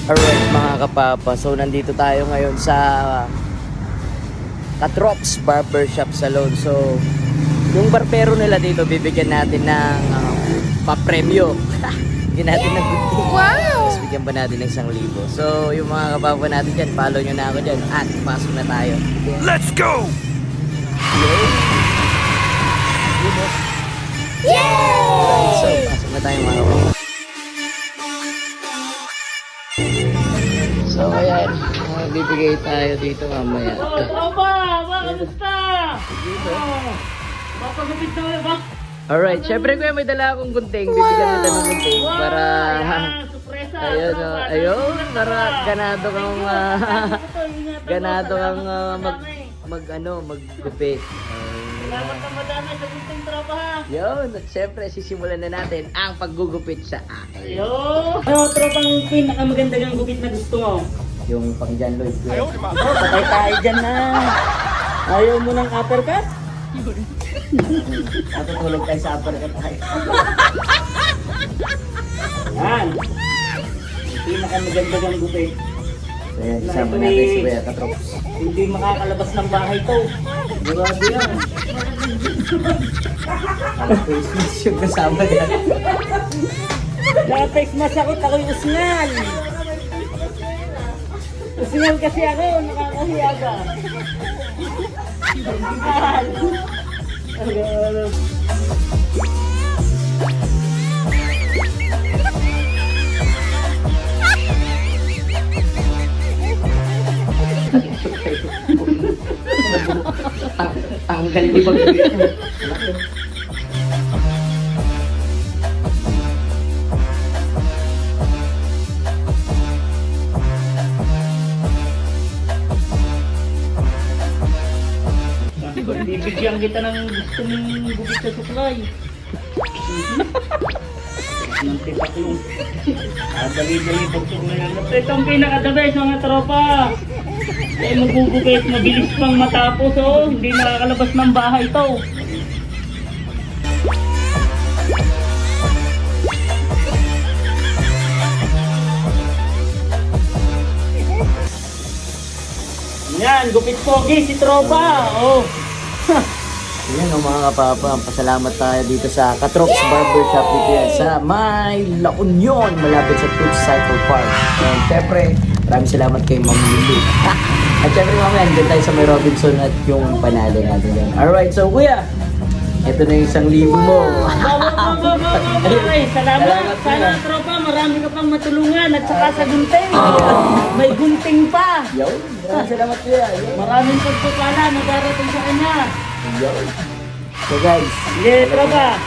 Alright mga kapapa, so nandito tayo ngayon sa Katrops Barbershop Salon. So yung barbero nila dito bibigyan natin ng papremyo. Bigyan natin ng good thing. Wow! Tapos bigyan pa natin ng 1,000. So yung mga kapapa natin dyan, follow nyo na ako dyan at pasok na tayo. Let's go! Yay! So pasok na tayo mga kapapa. So ayan, bibigay tayo dito mamaya. Opa! Kamusta? Mapagupit na ulit ba? Alright, syempre kuya may dala akong gunting. Bibigyan natin ng gunting para... Surpresa! Ayun, para ganado kang... ganado kang maggupit. Salamat na madami sa gustong tropa ha! Yun, at syempre sisimulan na natin ang paggugupit sa akin. Yo! Ano tropang pinakamaganda ng gupit na gusto mo? Yung pang John Lloyd. Oh, patay tayo dyan na! Ayaw mo ng uppercut? Natutulog tayo sa uppercut tayo. Yan! Pinakamaganda ng gupit. So yan, isama natin si Kuya Katrops. Hindi makakalabas ng bahay to. Grabe yan. Christmas yung kasama niya. Naka-face mask ako'y usngal. Usngal kasi ako, nakakahiya ka. Usngal. Ang galing pag-gupit. Bibigyan kita ng gusto mong gupit sa suklay. Nang tipak yung dali-dali pagsok na yan. Ito ang pinaka-the best mga tropa. Ay magugupit, mabilis pang matapos oh. Hindi nakakalabas ng bahay to. Yan, gupit pogi si tropa. Oh. Yan o mga kapapa, pasalamat tayo dito sa Katrops Barbershop dito yan sa May La Union, malapit sa Toots Cycle Park. And syempre, maraming salamat kay Ma'am Lulu. At syempre mamaya, andun tayo sa May Robinson at yung panalo natin yan. Alright, so kuya, ito na yung 1,000 mo. Ay, salamat. Sana tropa, marami ka pang matulungan at saka sa gunting. May gunting pa. Yo, maraming salamat kuya. Yo. Maraming pagpapala na darating sa kanya. Yo. So guys, Sige, tropa.